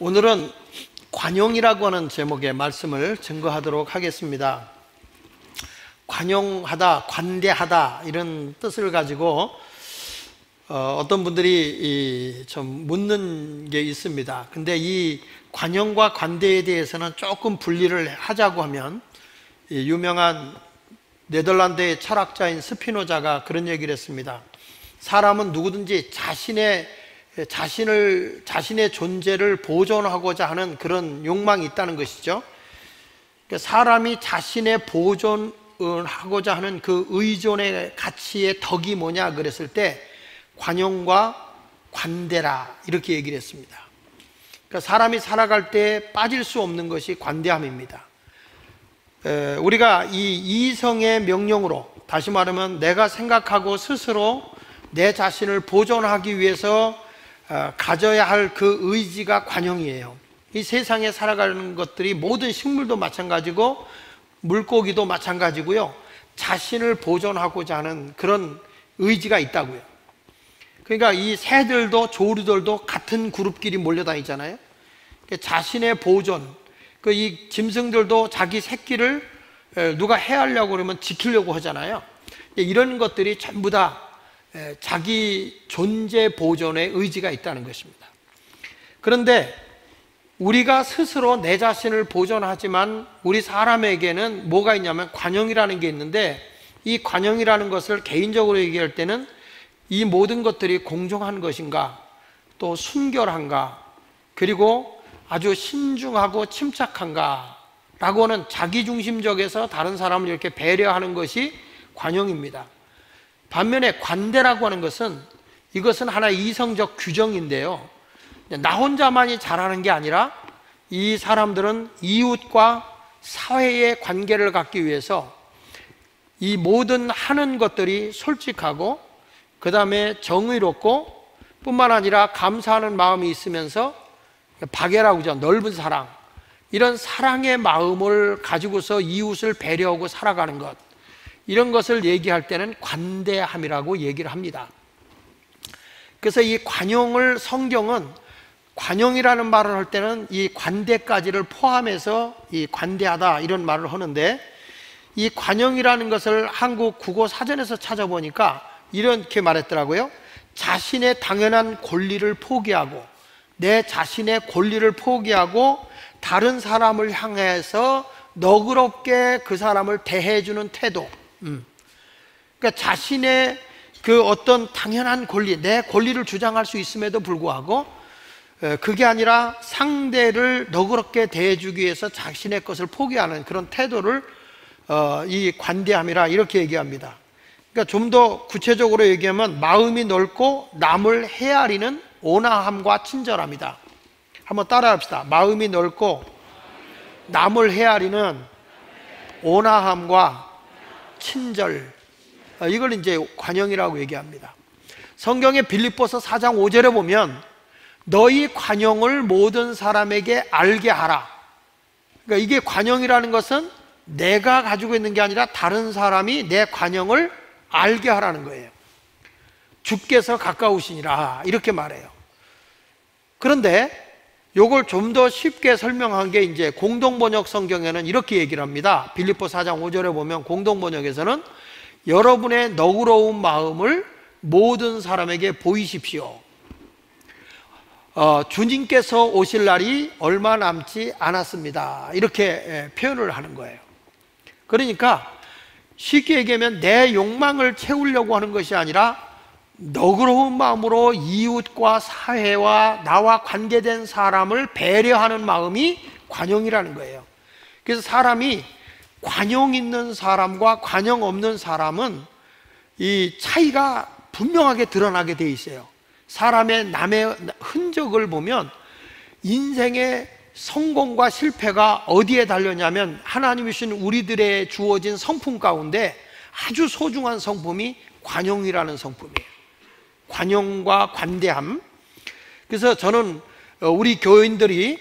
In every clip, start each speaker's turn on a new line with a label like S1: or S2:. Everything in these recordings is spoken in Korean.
S1: 오늘은 관용이라고 하는 제목의 말씀을 증거하도록 하겠습니다. 관용하다, 관대하다 이런 뜻을 가지고 어떤 분들이 좀 묻는 게 있습니다. 근데 이 관용과 관대에 대해서는 조금 분리를 하자고 하면, 유명한 네덜란드의 철학자인 스피노자가 그런 얘기를 했습니다. 사람은 누구든지 자신의 존재를 보존하고자 하는 그런 욕망이 있다는 것이죠. 사람이 자신의 보존하고자 하는 그 의존의 가치의 덕이 뭐냐 그랬을 때 관용과 관대라 이렇게 얘기를 했습니다. 그러니까 사람이 살아갈 때 빠질 수 없는 것이 관대함입니다. 우리가 이 이성의 명령으로, 다시 말하면 내가 생각하고 스스로 내 자신을 보존하기 위해서 가져야 할 그 의지가 관용이에요. 이 세상에 살아가는 것들이 모든 식물도 마찬가지고 물고기도 마찬가지고요, 자신을 보존하고자 하는 그런 의지가 있다고요. 그러니까 이 새들도 조류들도 같은 그룹끼리 몰려다니잖아요. 자신의 보존, 이 짐승들도 자기 새끼를 누가 해하려고 그러면 지키려고 하잖아요. 이런 것들이 전부 다 자기 존재 보존의 의지가 있다는 것입니다. 그런데 우리가 스스로 내 자신을 보존하지만 우리 사람에게는 뭐가 있냐면 관용이라는 게 있는데, 이 관용이라는 것을 개인적으로 얘기할 때는 이 모든 것들이 공정한 것인가, 또 순결한가, 그리고 아주 신중하고 침착한가 라고 하는 자기중심적에서 다른 사람을 이렇게 배려하는 것이 관용입니다. 반면에 관대라고 하는 것은, 이것은 하나의 이성적 규정인데요, 나 혼자만이 잘하는 게 아니라 이 사람들은 이웃과 사회의 관계를 갖기 위해서 이 모든 하는 것들이 솔직하고 그 다음에 정의롭고 뿐만 아니라 감사하는 마음이 있으면서 바게라고 하죠, 넓은 사랑, 이런 사랑의 마음을 가지고서 이웃을 배려하고 살아가는 것, 이런 것을 얘기할 때는 관대함이라고 얘기를 합니다. 그래서 이 관용을, 성경은 관용이라는 말을 할 때는 이 관대까지를 포함해서 이 관대하다 이런 말을 하는데, 이 관용이라는 것을 한국 국어 사전에서 찾아보니까 이렇게 말했더라고요. 자신의 당연한 권리를 포기하고, 내 자신의 권리를 포기하고 다른 사람을 향해서 너그럽게 그 사람을 대해주는 태도. 그러니까 자신의 그 어떤 당연한 권리, 내 권리를 주장할 수 있음에도 불구하고 그게 아니라 상대를 너그럽게 대해주기 위해서 자신의 것을 포기하는 그런 태도를 이 관대함이라 이렇게 얘기합니다. 그러니까 좀 더 구체적으로 얘기하면 마음이 넓고 남을 헤아리는 온화함과 친절함이다. 한번 따라합시다. 마음이 넓고 남을 헤아리는 온화함과 친절, 이걸 이제 관용이라고 얘기합니다. 성경의 빌립보서 4장 5절에 보면 너희 관용을 모든 사람에게 알게 하라. 그러니까 이게 관용이라는 것은 내가 가지고 있는 게 아니라 다른 사람이 내 관용을 알게 하라는 거예요. 주께서 가까우시니라 이렇게 말해요. 그런데 이걸 좀 더 쉽게 설명한 게 이제 공동번역 성경에는 이렇게 얘기를 합니다. 빌립보 4장 5절에 보면 공동번역에서는 여러분의 너그러운 마음을 모든 사람에게 보이십시오. 주님께서 오실 날이 얼마 남지 않았습니다. 이렇게 표현을 하는 거예요. 그러니까 쉽게 얘기하면 내 욕망을 채우려고 하는 것이 아니라 너그러운 마음으로 이웃과 사회와 나와 관계된 사람을 배려하는 마음이 관용이라는 거예요. 그래서 사람이 관용 있는 사람과 관용 없는 사람은 이 차이가 분명하게 드러나게 돼 있어요. 사람의 남의 흔적을 보면 인생의 성공과 실패가 어디에 달렸냐면 하나님이 주신 우리들의 주어진 성품 가운데 아주 소중한 성품이 관용이라는 성품이에요. 관용과 관대함. 그래서 저는 우리 교인들이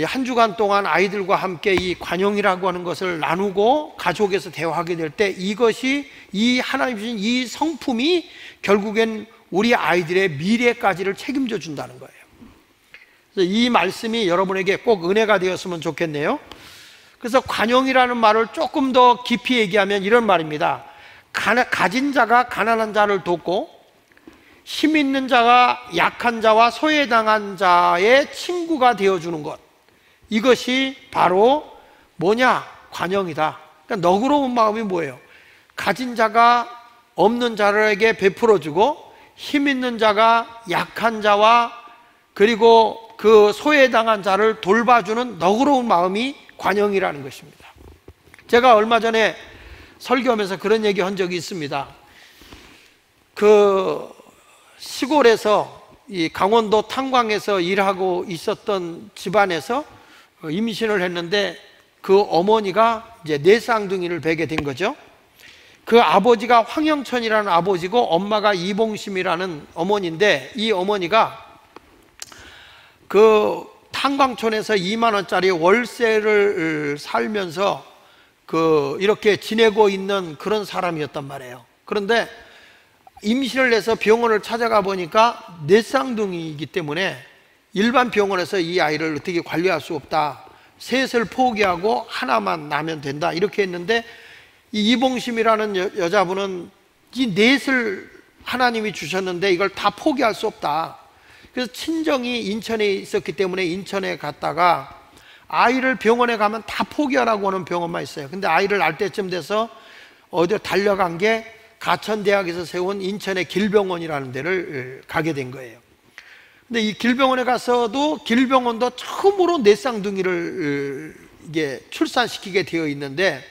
S1: 한 주간 동안 아이들과 함께 이 관용이라고 하는 것을 나누고 가족에서 대화하게 될 때 이것이 이 하나님 주신 이 성품이 결국엔 우리 아이들의 미래까지를 책임져 준다는 거예요. 그래서 이 말씀이 여러분에게 꼭 은혜가 되었으면 좋겠네요. 그래서 관용이라는 말을 조금 더 깊이 얘기하면 이런 말입니다. 가진 자가 가난한 자를 돕고 힘 있는 자가 약한 자와 소외당한 자의 친구가 되어주는 것, 이것이 바로 뭐냐? 관용이다. 그러니까 너그러운 마음이 뭐예요? 가진 자가 없는 자에게 베풀어주고 힘 있는 자가 약한 자와 그리고 그 소외당한 자를 돌봐주는 너그러운 마음이 관용이라는 것입니다. 제가 얼마 전에 설교하면서 그런 얘기 한 적이 있습니다. 그 시골에서 이 강원도 탄광에서 일하고 있었던 집안에서 임신을 했는데 그 어머니가 이제 네 쌍둥이를 베게 된 거죠. 그 아버지가 황영천이라는 아버지고 엄마가 이봉심이라는 어머니인데, 이 어머니가 그 탄광촌에서 2만 원짜리 월세를 살면서 이렇게 지내고 있는 그런 사람이었단 말이에요. 그런데 임신을 해서 병원을 찾아가 보니까 네 쌍둥이이기 때문에 일반 병원에서 이 아이를 어떻게 관리할 수 없다, 셋을 포기하고 하나만 낳으면 된다, 이렇게 했는데 이 이봉심이라는 여자분은 이 넷을 하나님이 주셨는데 이걸 다 포기할 수 없다. 그래서 친정이 인천에 있었기 때문에 인천에 갔다가 아이를 병원에 가면 다 포기하라고 하는 병원만 있어요. 근데 아이를 낳을 때쯤 돼서 어디로 달려간 게 가천대학에서 세운 인천의 길병원이라는 데를 가게 된 거예요. 근데 이 길병원에 가서도 길병원도 처음으로 네 쌍둥이를 이게 출산시키게 되어 있는데,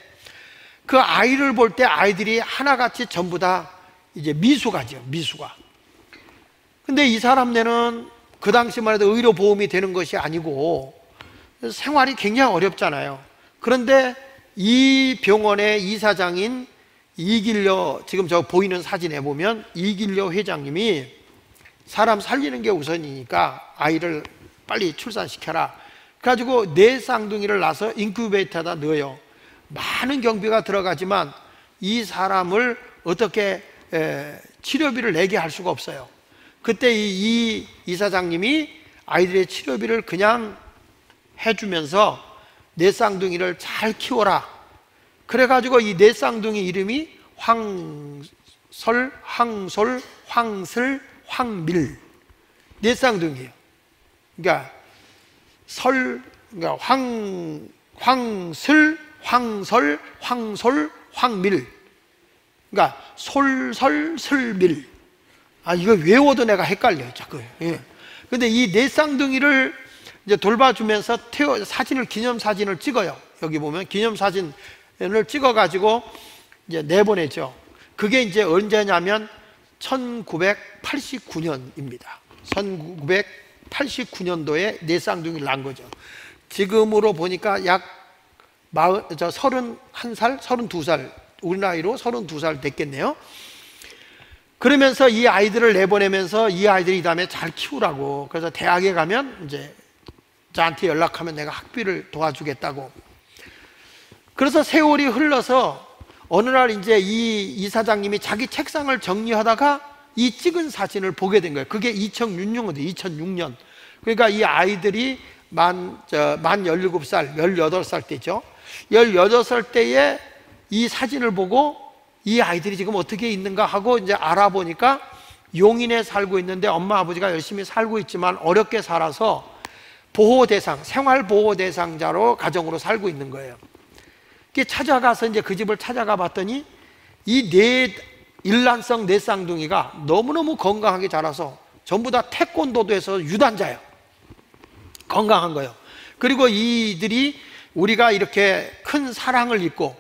S1: 그 아이를 볼 때 아이들이 하나같이 전부 다 이제 미숙하죠, 미숙아. 근데 이 사람네는 그 당시만 해도 의료보험이 되는 것이 아니고 생활이 굉장히 어렵잖아요. 그런데 이 병원의 이사장인 이길려, 지금 저 보이는 사진에 보면 이길려 회장님이 사람 살리는 게 우선이니까 아이를 빨리 출산시켜라. 그래가지고 네 쌍둥이를 낳아서 인큐베이터에다 넣어요. 많은 경비가 들어가지만 이 사람을 어떻게 치료비를 내게 할 수가 없어요. 그때 이 이사장님이 아이들의 치료비를 그냥 해주면서 네 쌍둥이를 잘 키워라. 그래가지고 이 네 쌍둥이 이름이 황설, 황솔, 황슬, 황밀, 네 쌍둥이에요. 그러니까 그러니까 황슬, 황설, 황솔, 황밀. 그러니까 솔설, 슬밀. 이거 외워도 내가 헷갈려요, 자꾸. 예. 근데 이 네 쌍둥이를 이제 돌봐주면서 사진을, 기념사진을 찍어요. 여기 보면 기념사진을 찍어가지고 이제 내보내죠. 그게 이제 언제냐면 1989년입니다. 1989년도에 네 쌍둥이를 낳은 거죠. 지금으로 보니까 약 31살, 32살, 우리 나이로 32살 됐겠네요. 그러면서 이 아이들을 내보내면서 이 아이들이 이 다음에 잘 키우라고, 그래서 대학에 가면 이제 저한테 연락하면 내가 학비를 도와주겠다고. 그래서 세월이 흘러서 어느 날 이제 이 이사장님이 자기 책상을 정리하다가 이 찍은 사진을 보게 된 거예요. 그게 2006년. 그러니까 이 아이들이 만 17살, 18살 때죠. 18살 때에 이 사진을 보고 이 아이들이 지금 어떻게 있는가 하고 이제 알아보니까 용인에 살고 있는데 엄마 아버지가 열심히 살고 있지만 어렵게 살아서 보호대상, 생활보호대상자로 가정으로 살고 있는 거예요. 찾아가서 이제 그 집을 찾아가 봤더니 이 일란성 네 쌍둥이가 너무너무 건강하게 자라서 전부 다 태권도도 해서 유단자예요. 건강한 거예요. 그리고 이들이 우리가 이렇게 큰 사랑을 입고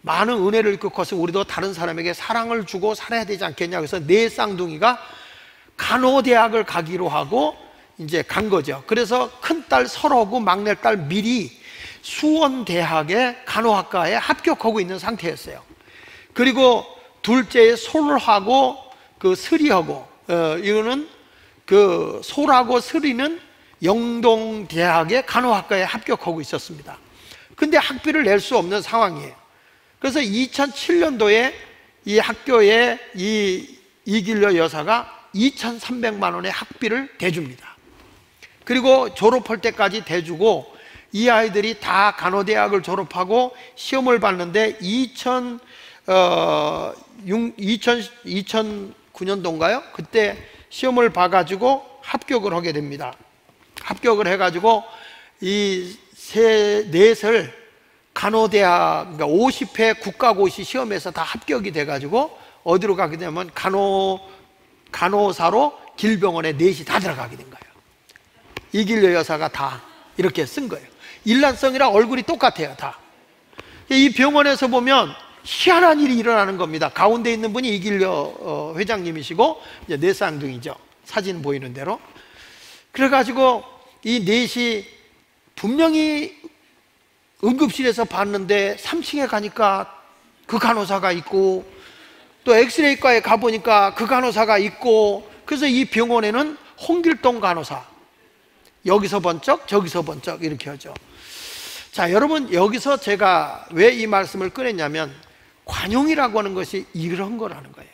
S1: 많은 은혜를 입고 커서 우리도 다른 사람에게 사랑을 주고 살아야 되지 않겠냐. 그래서 네 쌍둥이가 간호대학을 가기로 하고 이제 간 거죠. 그래서 큰딸 설하고 막내딸 밀이 수원대학의 간호학과에 합격하고 있는 상태였어요. 그리고 둘째의 솔하고 그 슬이하고 이거는 그 솔하고 슬이는 영동대학의 간호학과에 합격하고 있었습니다. 근데 학비를 낼 수 없는 상황이에요. 그래서 2007년도에 이 학교에 이길려 여사가 2,300만 원의 학비를 대줍니다. 그리고 졸업할 때까지 대주고, 이 아이들이 다 간호대학을 졸업하고 시험을 봤는데 2009년도인가요? 그때 시험을 봐가지고 합격을 하게 됩니다. 합격을 해가지고 이 넷을 간호대학, 그러니까 50회 국가고시 시험에서 다 합격이 돼가지고 어디로 가게 되면 간호사로 길병원에 넷이 다 들어가게 된 거예요. 이길려 여사가 다 이렇게 쓴 거예요. 일란성이랑 얼굴이 똑같아요, 다. 이 병원에서 보면 희한한 일이 일어나는 겁니다. 가운데 있는 분이 이길려 회장님이시고, 이제 네 쌍둥이죠. 사진 보이는 대로. 그래가지고 이 넷이 분명히 응급실에서 봤는데 3층에 가니까 그 간호사가 있고, 또 엑스레이과에 가보니까 그 간호사가 있고, 그래서 이 병원에는 홍길동 간호사, 여기서 번쩍 저기서 번쩍 이렇게 하죠. 자, 여러분, 여기서 제가 왜 이 말씀을 꺼냈냐면, 관용이라고 하는 것이 이런 거라는 거예요.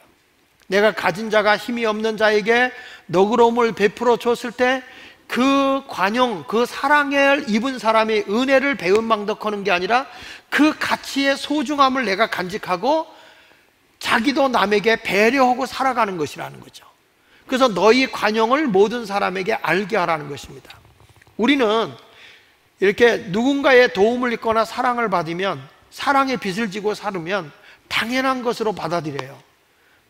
S1: 내가 가진 자가 힘이 없는 자에게 너그러움을 베풀어 줬을 때 그 관용, 그 사랑을 입은 사람이 은혜를 배은망덕하는 게 아니라 그 가치의 소중함을 내가 간직하고 자기도 남에게 배려하고 살아가는 것이라는 거죠. 그래서 너희 관용을 모든 사람에게 알게 하라는 것입니다. 우리는 이렇게 누군가의 도움을 입거나 사랑을 받으면, 사랑의 빚을 지고 살으면 당연한 것으로 받아들여요.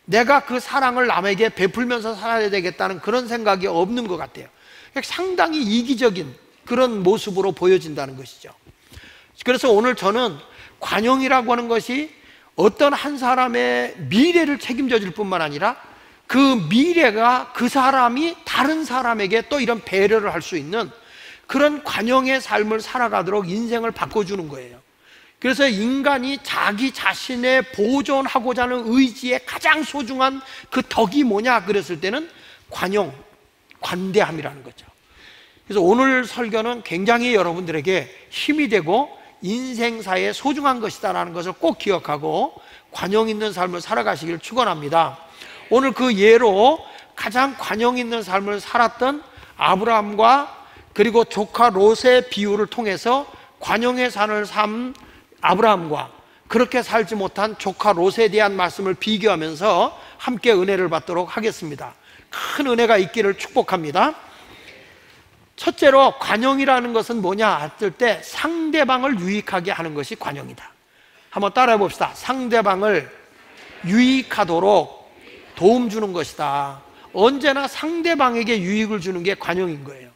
S1: 내가 그 사랑을 남에게 베풀면서 살아야 되겠다는 그런 생각이 없는 것 같아요. 상당히 이기적인 그런 모습으로 보여진다는 것이죠. 그래서 오늘 저는 관용이라고 하는 것이 어떤 한 사람의 미래를 책임져 줄 뿐만 아니라 그 미래가 그 사람이 다른 사람에게 또 이런 배려를 할 수 있는 그런 관용의 삶을 살아가도록 인생을 바꿔주는 거예요. 그래서 인간이 자기 자신의 보존하고자 하는 의지의 가장 소중한 그 덕이 뭐냐 그랬을 때는 관용, 관대함이라는 거죠. 그래서 오늘 설교는 굉장히 여러분들에게 힘이 되고 인생사에 소중한 것이다라는 것을 꼭 기억하고 관용 있는 삶을 살아가시기를 축원합니다. 오늘 그 예로 가장 관용 있는 삶을 살았던 아브라함과 그리고 조카 롯의 비유를 통해서 관용의 산을 삼 아브라함과 그렇게 살지 못한 조카 롯에 대한 말씀을 비교하면서 함께 은혜를 받도록 하겠습니다. 큰 은혜가 있기를 축복합니다. 첫째로 관용이라는 것은 뭐냐 했을 때 상대방을 유익하게 하는 것이 관용이다. 한번 따라해 봅시다. 상대방을 유익하도록 도움 주는 것이다. 언제나 상대방에게 유익을 주는 게 관용인 거예요.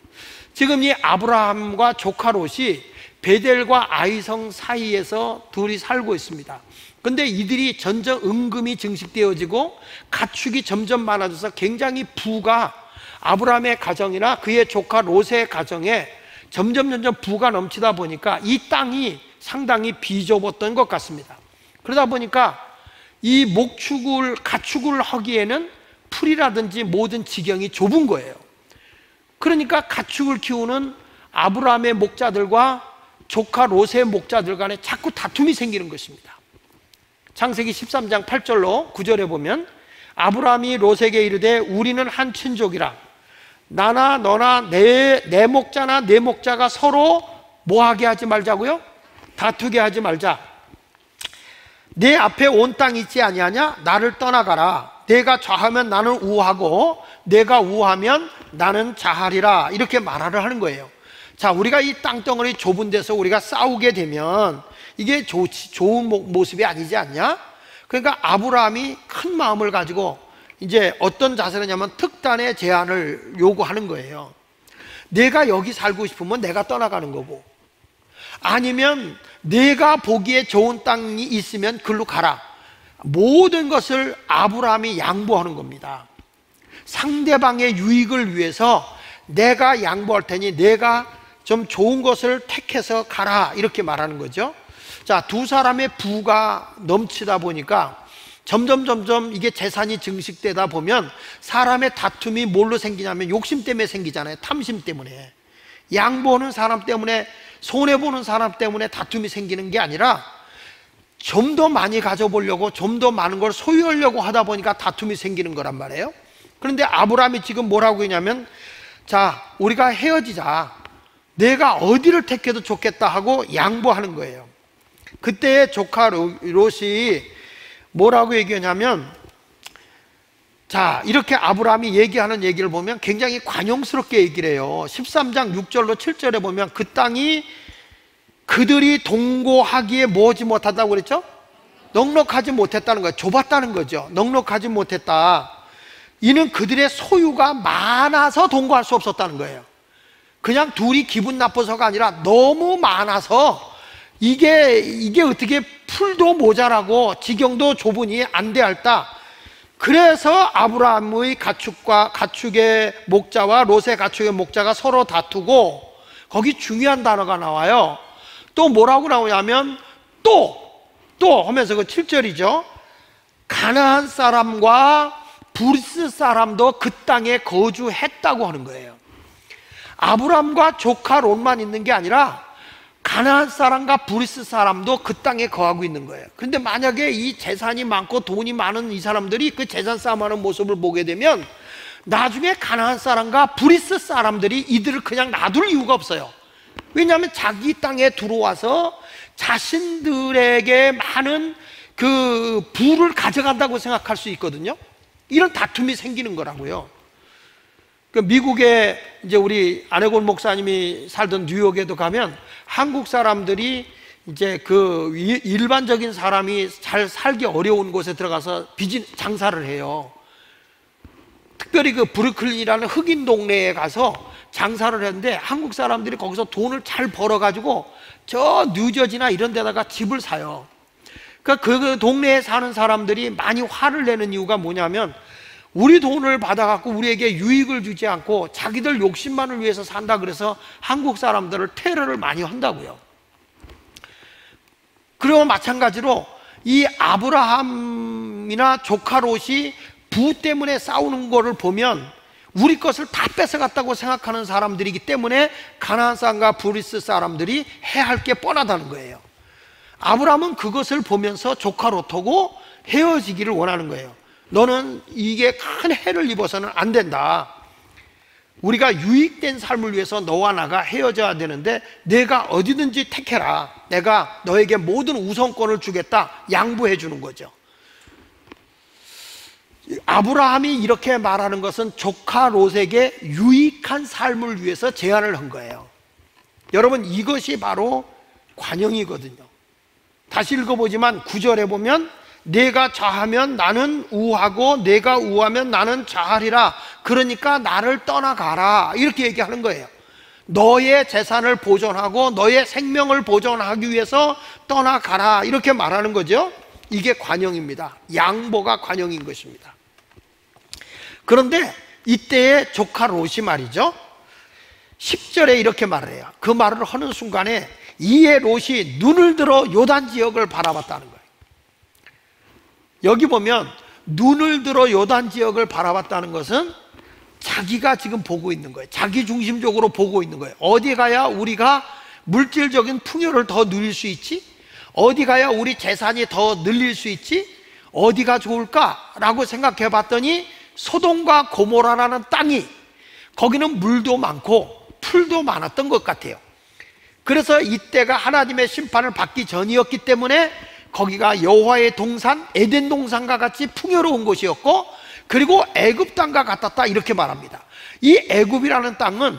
S1: 지금 이 아브라함과 조카 롯이 베델과 아이성 사이에서 둘이 살고 있습니다. 근데 이들이 점점 은금이 증식되어지고 가축이 점점 많아져서 굉장히 부가 아브라함의 가정이나 그의 조카 롯의 가정에 점점 부가 넘치다 보니까 이 땅이 상당히 비좁았던 것 같습니다. 그러다 보니까 이 가축을 하기에는 풀이라든지 모든 지경이 좁은 거예요. 그러니까 가축을 키우는 아브라함의 목자들과 조카 롯의 목자들 간에 자꾸 다툼이 생기는 것입니다. 창세기 13장 8절로 9절에 보면 아브라함이 롯에게 이르되 우리는 한 친족이라 나나 너나 내 목자나 내 목자가 서로 뭐하게 하지 말자고요? 다투게 하지 말자. 내 앞에 온 땅 있지 아니하냐? 나를 떠나가라. 내가 좌하면 나는 우하고 내가 우하면 나는 좌하리라. 이렇게 말하를 하는 거예요. 자, 우리가 이 땅덩어리 좁은 데서 우리가 싸우게 되면 이게 좋은 모습이 아니지 않냐? 그러니까 아브라함이 큰 마음을 가지고 이제 어떤 자세냐면 특단의 제안을 요구하는 거예요. 내가 여기 살고 싶으면 내가 떠나가는 거고, 아니면 내가 보기에 좋은 땅이 있으면 글로 가라. 모든 것을 아브라함이 양보하는 겁니다. 상대방의 유익을 위해서 내가 양보할 테니 내가 좀 좋은 것을 택해서 가라, 이렇게 말하는 거죠. 자, 두 사람의 부가 넘치다 보니까 점점 이게 재산이 증식되다 보면 사람의 다툼이 뭘로 생기냐면 욕심 때문에 생기잖아요. 탐심 때문에. 양보하는 사람 때문에, 손해보는 사람 때문에 다툼이 생기는 게 아니라 좀 더 많이 가져보려고, 좀 더 많은 걸 소유하려고 하다 보니까 다툼이 생기는 거란 말이에요. 그런데 아브라함이 지금 뭐라고 했냐면 자, 우리가 헤어지자. 내가 어디를 택해도 좋겠다 하고 양보하는 거예요. 그때 조카 롯이 뭐라고 얘기하냐면, 자, 이렇게 아브라함이 얘기하는 얘기를 보면 굉장히 관용스럽게 얘기를 해요. 13장 6절로 7절에 보면 그 땅이 그들이 동거하기에 뭐지 못하다고 그랬죠? 넉넉하지 못했다는 거예요. 좁았다는 거죠. 넉넉하지 못했다. 이는 그들의 소유가 많아서 동거할 수 없었다는 거예요. 그냥 둘이 기분 나빠서가 아니라 너무 많아서 이게 어떻게 풀도 모자라고 지경도 좁으니 안 되할다. 그래서 아브라함의 가축의 목자와 롯의 가축의 목자가 서로 다투고, 거기 중요한 단어가 나와요. 또 뭐라고 나오냐면 또 하면서 그 7절이죠. 가나안 사람과 브리스 사람도 그 땅에 거주했다고 하는 거예요. 아브라함과 조카 롯만 있는 게 아니라 가나안 사람과 브리스 사람도 그 땅에 거하고 있는 거예요. 그런데 만약에 이 재산이 많고 돈이 많은 이 사람들이 그 재산 싸움하는 모습을 보게 되면 나중에 가나안 사람과 브리스 사람들이 이들을 그냥 놔둘 이유가 없어요. 왜냐하면 자기 땅에 들어와서 자신들에게 많은 그 부를 가져간다고 생각할 수 있거든요. 이런 다툼이 생기는 거라고요. 그 미국에 이제 우리 안혜곤 목사님이 살던 뉴욕에도 가면 한국 사람들이 이제 그 일반적인 사람이 잘 살기 어려운 곳에 들어가서 장사를 해요. 특별히 그 브루클린이라는 흑인 동네에 가서 장사를 했는데 한국 사람들이 거기서 돈을 잘 벌어가지고 저 뉴저지나 이런 데다가 집을 사요. 그러니까 그 동네에 사는 사람들이 많이 화를 내는 이유가 뭐냐면, 우리 돈을 받아갖고 우리에게 유익을 주지 않고 자기들 욕심만을 위해서 산다 그래서 한국 사람들을 테러를 많이 한다고요. 그리고 마찬가지로 이 아브라함이나 조카 롯이 부 때문에 싸우는 거를 보면 우리 것을 다 뺏어갔다고 생각하는 사람들이기 때문에 가나안 사람과 브리스 사람들이 해할 게 뻔하다는 거예요. 아브라함은 그것을 보면서 조카 롯하고 헤어지기를 원하는 거예요. 너는 이게 큰 해를 입어서는 안 된다. 우리가 유익된 삶을 위해서 너와 나가 헤어져야 되는데 내가 어디든지 택해라. 내가 너에게 모든 우선권을 주겠다. 양보해 주는 거죠. 아브라함이 이렇게 말하는 것은 조카 롯에게 유익한 삶을 위해서 제안을 한 거예요. 여러분, 이것이 바로 관용이거든요. 다시 읽어보지만 9절에 보면 내가 좌하면 나는 우하고 내가 우하면 나는 좌하리라. 그러니까 나를 떠나가라. 이렇게 얘기하는 거예요. 너의 재산을 보존하고 너의 생명을 보존하기 위해서 떠나가라. 이렇게 말하는 거죠. 이게 관용입니다. 양보가 관용인 것입니다. 그런데 이때의 조카 롯이 말이죠, 10절에 이렇게 말을 해요. 그 말을 하는 순간에 이에 롯이 눈을 들어 요단 지역을 바라봤다는 거예요. 여기 보면 눈을 들어 요단 지역을 바라봤다는 것은 자기가 지금 보고 있는 거예요. 자기 중심적으로 보고 있는 거예요. 어디 가야 우리가 물질적인 풍요를 더 누릴 수 있지? 어디 가야 우리 재산이 더 늘릴 수 있지? 어디가 좋을까라고 생각해 봤더니 소돔과 고모라라는 땅이, 거기는 물도 많고 풀도 많았던 것 같아요. 그래서 이때가 하나님의 심판을 받기 전이었기 때문에 거기가 여호와의 동산, 에덴 동산과 같이 풍요로운 곳이었고, 그리고 애굽 땅과 같았다, 이렇게 말합니다. 이 애굽이라는 땅은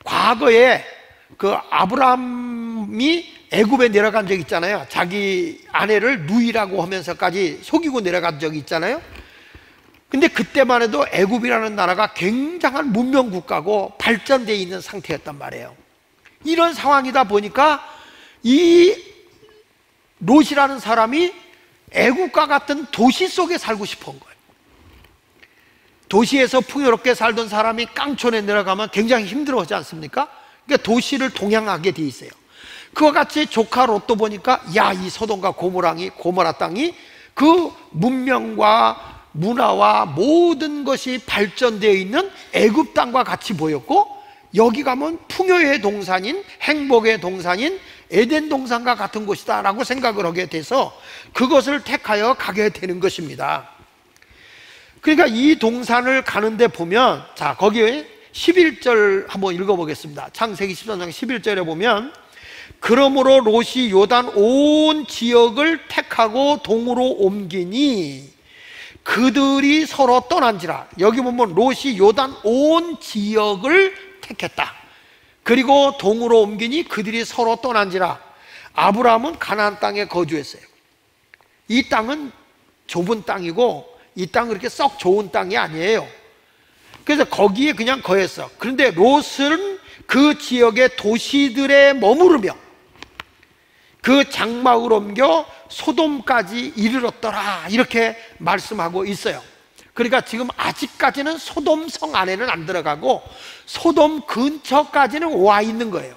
S1: 과거에 그 아브라함이 애굽에 내려간 적이 있잖아요. 자기 아내를 누이라고 하면서까지 속이고 내려간 적이 있잖아요. 근데 그때만 해도 애굽이라는 나라가 굉장한 문명 국가고 발전되어 있는 상태였단 말이에요. 이런 상황이다 보니까 이 롯이라는 사람이 애국과 같은 도시 속에 살고 싶어 한 거예요. 도시에서 풍요롭게 살던 사람이 깡촌에 내려가면 굉장히 힘들어하지 않습니까? 그러니까 도시를 동향하게 돼 있어요. 그와 같이 조카 롯도 보니까 야, 이 소돔과 고모라 땅이 그 문명과 문화와 모든 것이 발전되어 있는 애굽 땅과 같이 보였고, 여기 가면 풍요의 동산인, 행복의 동산인 에덴 동산과 같은 곳이다 라고 생각을 하게 돼서 그것을 택하여 가게 되는 것입니다. 그러니까 이 동산을 가는데 보면, 자, 거기 11절 한번 읽어보겠습니다. 창세기 13장 11절에 보면 그러므로 롯이 요단 온 지역을 택하고 동으로 옮기니 그들이 서로 떠난지라. 여기 보면 롯이 요단 온 지역을 택했다. 그리고 동으로 옮기니 그들이 서로 떠난지라. 아브라함은 가나안 땅에 거주했어요. 이 땅은 좁은 땅이고 이 땅은 그렇게 썩 좋은 땅이 아니에요. 그래서 거기에 그냥 거했어. 그런데 롯은 그 지역의 도시들에 머무르며 그 장막을 옮겨 소돔까지 이르렀더라, 이렇게 말씀하고 있어요. 그러니까 지금 아직까지는 소돔 성 안에는 안 들어가고 소돔 근처까지는 와 있는 거예요.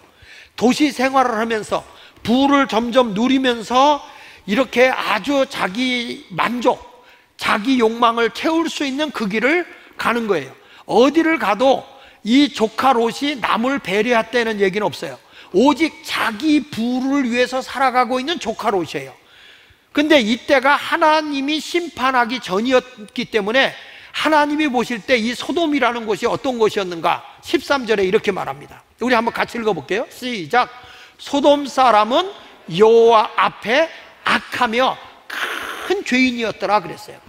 S1: 도시 생활을 하면서 부를 점점 누리면서 이렇게 아주 자기 만족, 자기 욕망을 채울 수 있는 그 길을 가는 거예요. 어디를 가도 이 조카 롯이 남을 배려했다는 얘기는 없어요. 오직 자기 부를 위해서 살아가고 있는 조카 롯이에요. 근데 이때가 하나님이 심판하기 전이었기 때문에 하나님이 보실 때 이 소돔이라는 곳이 어떤 곳이었는가 13절에 이렇게 말합니다. 우리 한번 같이 읽어볼게요. 시작. 소돔 사람은 여호와 앞에 악하며 큰 죄인이었더라 그랬어요.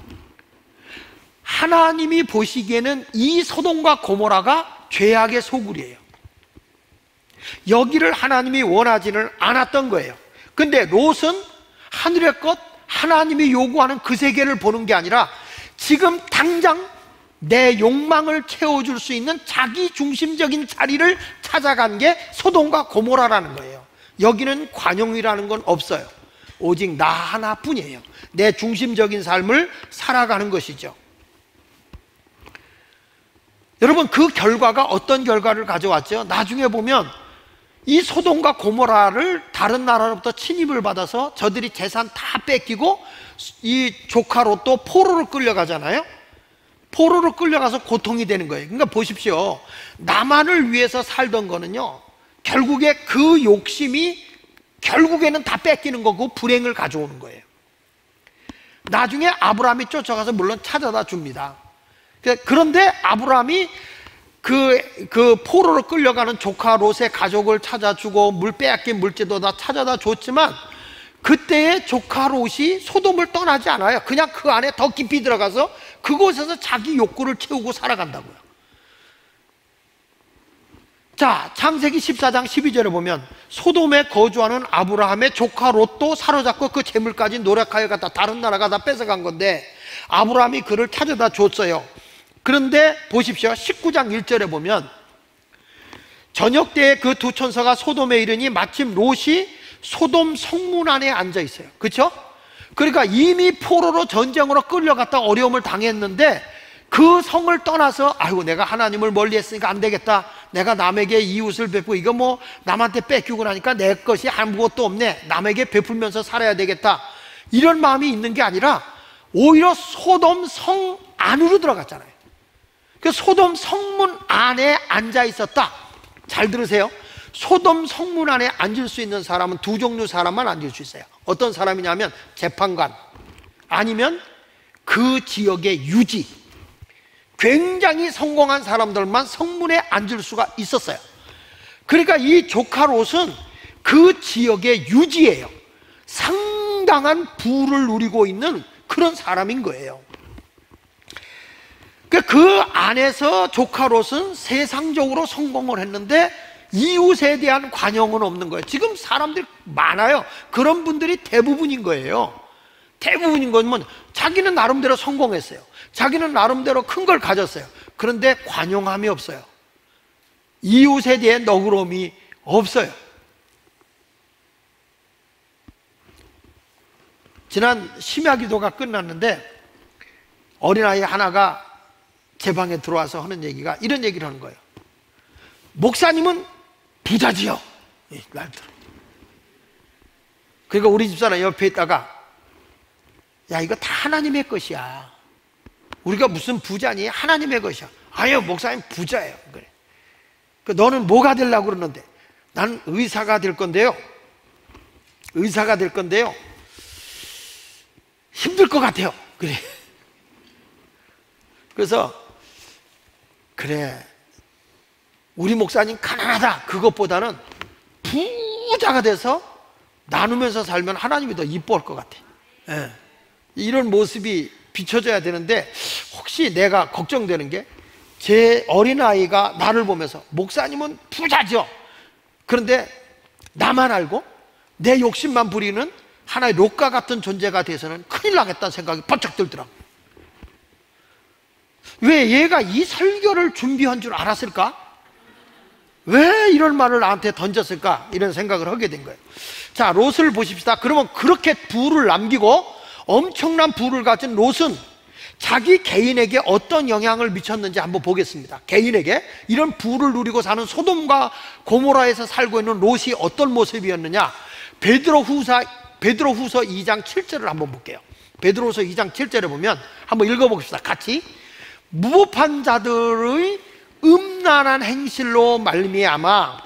S1: 하나님이 보시기에는 이 소돔과 고모라가 죄악의 소굴이에요. 여기를 하나님이 원하지는 않았던 거예요. 근데 롯은 하늘의 것, 하나님이 요구하는 그 세계를 보는 게 아니라 지금 당장 내 욕망을 채워줄 수 있는 자기 중심적인 자리를 찾아간 게 소돔과 고모라라는 거예요. 여기는 관용이라는 건 없어요. 오직 나 하나뿐이에요. 내 중심적인 삶을 살아가는 것이죠. 여러분, 그 결과가 어떤 결과를 가져왔죠? 나중에 보면 이 소돔과 고모라를 다른 나라로부터 침입을 받아서 저들이 재산 다 뺏기고 이 조카 롯도 포로로 끌려가잖아요. 포로로 끌려가서 고통이 되는 거예요. 그러니까 보십시오. 나만을 위해서 살던 거는요, 결국에 그 욕심이 결국에는 다 뺏기는 거고 불행을 가져오는 거예요. 나중에 아브라함이 쫓아가서 물론 찾아다 줍니다. 그런데 아브라함이 그 포로로 끌려가는 조카 롯의 가족을 찾아주고 물 빼앗긴 물질도 다 찾아다 줬지만 그때의 조카 롯이 소돔을 떠나지 않아요. 그냥 그 안에 더 깊이 들어가서 그곳에서 자기 욕구를 채우고 살아간다고요. 자, 창세기 14장 12절에 보면 소돔에 거주하는 아브라함의 조카 롯도 사로잡고 그 재물까지 노력하여 갖다 다른 나라가 다 뺏어간 건데 아브라함이 그를 찾아다 줬어요. 그런데 보십시오. 19장 1절에 보면 저녁 때에 그 두 천사가 소돔에 이르니 마침 롯이 소돔 성문 안에 앉아 있어요. 그렇죠? 그러니까 이미 포로로 전쟁으로 끌려갔다 어려움을 당했는데 그 성을 떠나서 아이고 내가 하나님을 멀리 했으니까 안 되겠다, 내가 남에게 이웃을 베푸고 이거 뭐 남한테 뺏기고 나니까 내 것이 아무것도 없네, 남에게 베풀면서 살아야 되겠다, 이런 마음이 있는 게 아니라 오히려 소돔 성 안으로 들어갔잖아요. 그 소돔 성문 안에 앉아 있었다. 잘 들으세요. 소돔 성문 안에 앉을 수 있는 사람은 두 종류 사람만 앉을 수 있어요. 어떤 사람이냐면 재판관, 아니면 그 지역의 유지, 굉장히 성공한 사람들만 성문에 앉을 수가 있었어요. 그러니까 이 조카 롯은 그 지역의 유지예요. 상당한 부를 누리고 있는 그런 사람인 거예요. 그 안에서 조카 롯은 세상적으로 성공을 했는데 이웃에 대한 관용은 없는 거예요. 지금 사람들이 많아요. 그런 분들이 대부분인 거예요. 대부분인 건 뭐 자기는 나름대로 성공했어요. 자기는 나름대로 큰 걸 가졌어요. 그런데 관용함이 없어요. 이웃에 대한 너그러움이 없어요. 지난 심야기도가 끝났는데 어린아이 하나가 제 방에 들어와서 하는 얘기가 이런 얘기를 하는 거예요. 목사님은 부자지요. 날 들어. 그러니까 우리 집사람 옆에 있다가 야, 이거 다 하나님의 것이야. 우리가 무슨 부자니? 하나님의 것이야. 아니요, 목사님 부자예요. 그래. 너는 뭐가 되려고 그러는데? 나는 의사가 될 건데요. 의사가 될 건데요. 힘들 것 같아요. 그래. 그래서 그래, 우리 목사님 가난하다 그것보다는 부자가 돼서 나누면서 살면 하나님이 더 이뻐할 것 같아. 예. 이런 모습이 비춰져야 되는데, 혹시 내가 걱정되는 게, 제 어린아이가 나를 보면서 목사님은 부자죠, 그런데 나만 알고 내 욕심만 부리는 하나의 롯과 같은 존재가 돼서는 큰일 나겠다는 생각이 번쩍 들더라고. 왜 얘가 이 설교를 준비한 줄 알았을까? 왜 이런 말을 나한테 던졌을까? 이런 생각을 하게 된 거예요. 자, 롯을 보십시다. 그러면 그렇게 부를 남기고 엄청난 부를 가진 롯은 자기 개인에게 어떤 영향을 미쳤는지 한번 보겠습니다. 개인에게 이런 부를 누리고 사는 소돔과 고모라에서 살고 있는 롯이 어떤 모습이었느냐? 베드로후서 2장 7절을 한번 볼게요. 베드로후서 2장 7절에 보면 한번 읽어보겠습니다. 같이. 무법한 자들의 음란한 행실로 말미암아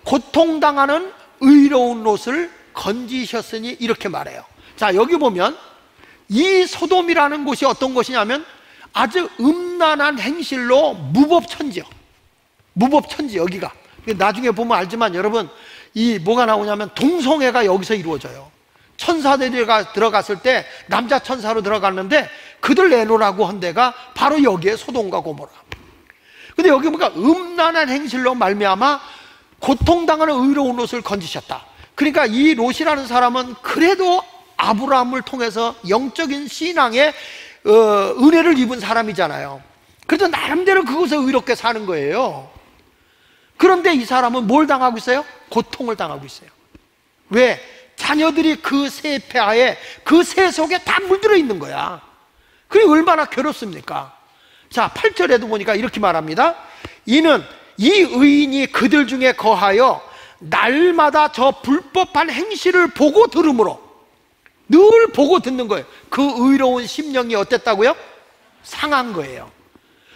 S1: 고통당하는 의로운 롯을 건지셨으니, 이렇게 말해요. 자, 여기 보면 이 소돔이라는 곳이 어떤 곳이냐면 아주 음란한 행실로 무법천지요. 무법천지, 여기가. 나중에 보면 알지만 여러분, 이 뭐가 나오냐면 동성애가 여기서 이루어져요. 천사들이 들어갔을 때 남자 천사로 들어갔는데 그들 내놓으라고 한 데가 바로 여기에 소돔과 고모라. 근데 여기 보니까 음란한 행실로 말미암아 고통당하는 의로운 롯을 건지셨다. 그러니까 이 롯이라는 사람은 그래도 아브라함을 통해서 영적인 신앙의 은혜를 입은 사람이잖아요. 그래도 나름대로 그것을 의롭게 사는 거예요. 그런데 이 사람은 뭘 당하고 있어요? 고통을 당하고 있어요. 왜? 자녀들이 그 새 폐하에, 그 새 속에 다 물들어 있는 거야. 그게 얼마나 괴롭습니까? 자, 8절에도 보니까 이렇게 말합니다. 이는 이 의인이 그들 중에 거하여 날마다 저 불법한 행실을 보고 들으므로, 늘 보고 듣는 거예요. 그 의로운 심령이 어땠다고요? 상한 거예요.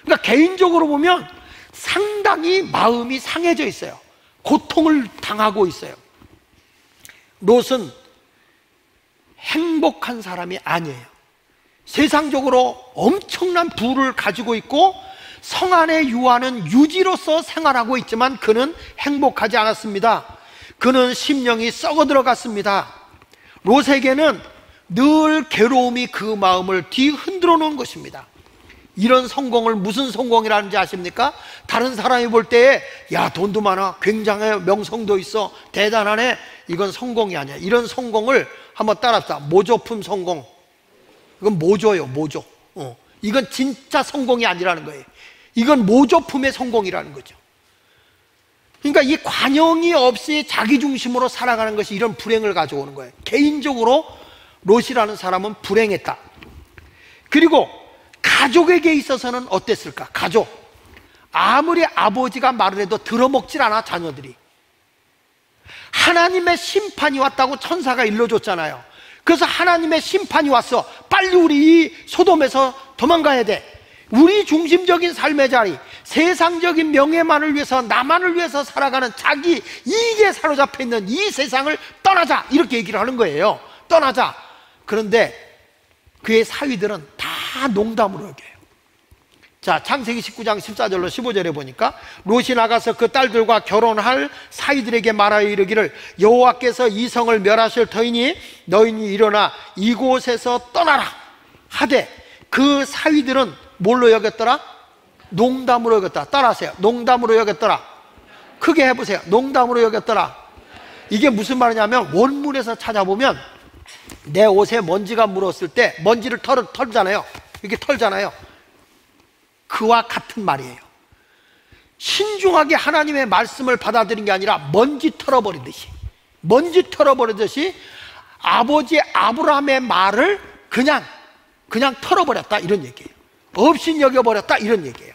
S1: 그러니까 개인적으로 보면 상당히 마음이 상해져 있어요. 고통을 당하고 있어요. 롯은 행복한 사람이 아니에요. 세상적으로 엄청난 부를 가지고 있고 성 안에 유하는 유지로서 생활하고 있지만 그는 행복하지 않았습니다. 그는 심령이 썩어 들어갔습니다. 롯에게는 늘 괴로움이 그 마음을 뒤흔들어 놓은 것입니다. 이런 성공을 무슨 성공이라는지 아십니까? 다른 사람이 볼 때에 야, 돈도 많아, 굉장해, 명성도 있어, 대단하네, 이건 성공이 아니야. 이런 성공을 한번 따라합시다. 모조품 성공. 이건 모조예요, 모조. 이건 진짜 성공이 아니라는 거예요. 이건 모조품의 성공이라는 거죠. 그러니까 이 관용이 없이 자기 중심으로 살아가는 것이 이런 불행을 가져오는 거예요. 개인적으로 롯이라는 사람은 불행했다. 그리고 가족에게 있어서는 어땠을까? 가족, 아무리 아버지가 말을 해도 들어먹질 않아, 자녀들이. 하나님의 심판이 왔다고 천사가 일러줬잖아요. 그래서 하나님의 심판이 왔어, 빨리 우리 이 소돔에서 도망가야 돼. 우리 중심적인 삶의 자리, 세상적인 명예만을 위해서, 나만을 위해서 살아가는 자기 이익에 사로잡혀 있는 이 세상을 떠나자, 이렇게 얘기를 하는 거예요. 떠나자. 그런데 그의 사위들은 다 농담으로 여겨요. 자, 창세기 19장 14절로 15절에 보니까 롯이 나가서 그 딸들과 결혼할 사위들에게 말하여 이르기를 여호와께서 이 성을 멸하실 터이니 너희는 일어나 이곳에서 떠나라 하되, 그 사위들은 뭘로 여겼더라? 농담으로 여겼다. 따라하세요. 농담으로 여겼더라. 크게 해보세요. 농담으로 여겼더라. 이게 무슨 말이냐면, 원문에서 찾아보면 내 옷에 먼지가 물었을 때 먼지를 털잖아요. 이렇게 털잖아요. 그와 같은 말이에요. 신중하게 하나님의 말씀을 받아들인 게 아니라 먼지 털어버리듯이, 먼지 털어버리듯이 아버지 아브라함의 말을 그냥 털어버렸다, 이런 얘기예요. 업신여겨버렸다, 이런 얘기예요.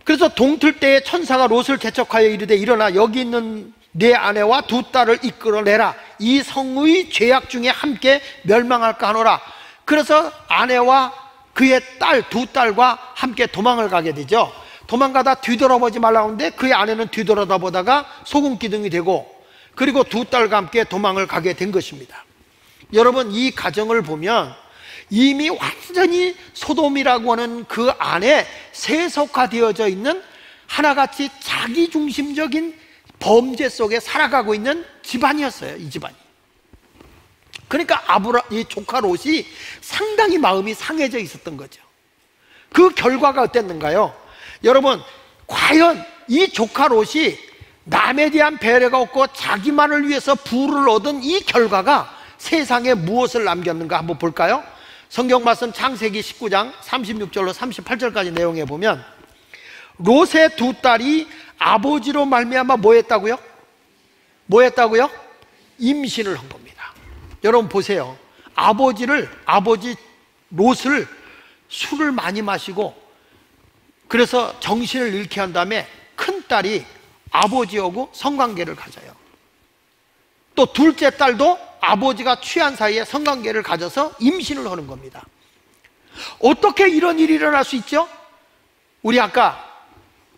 S1: 그래서 동틀 때에 천사가 롯을 개척하여 이르되 일어나 여기 있는 네 아내와 두 딸을 이끌어내라. 이 성의 죄악 중에 함께 멸망할까 하노라. 그래서 아내와 그의 딸, 두 딸과 함께 도망을 가게 되죠. 도망가다 뒤돌아보지 말라고 하는데 그의 아내는 뒤돌아보다가 소금 기둥이 되고, 그리고 두 딸과 함께 도망을 가게 된 것입니다. 여러분, 이 가정을 보면 이미 완전히 소돔이라고 하는 그 안에 세속화되어져 있는 하나같이 자기중심적인 범죄 속에 살아가고 있는 집안이었어요. 이 집안이. 그러니까 이 조카 롯이 상당히 마음이 상해져 있었던 거죠. 그 결과가 어땠는가요? 여러분, 과연 이 조카 롯이 남에 대한 배려가 없고 자기만을 위해서 부를 얻은 이 결과가 세상에 무엇을 남겼는가 한번 볼까요? 성경 말씀 창세기 19장 36절로 38절까지 내용에 보면 롯의 두 딸이 아버지로 말미암아 뭐 했다고요? 뭐 했다고요? 임신을 한 겁니다. 여러분 보세요. 아버지 롯을 술을 많이 마시고 그래서 정신을 잃게 한 다음에 큰딸이 아버지하고 성관계를 가져요. 또 둘째 딸도 아버지가 취한 사이에 성관계를 가져서 임신을 하는 겁니다. 어떻게 이런 일이 일어날 수 있죠? 우리 아까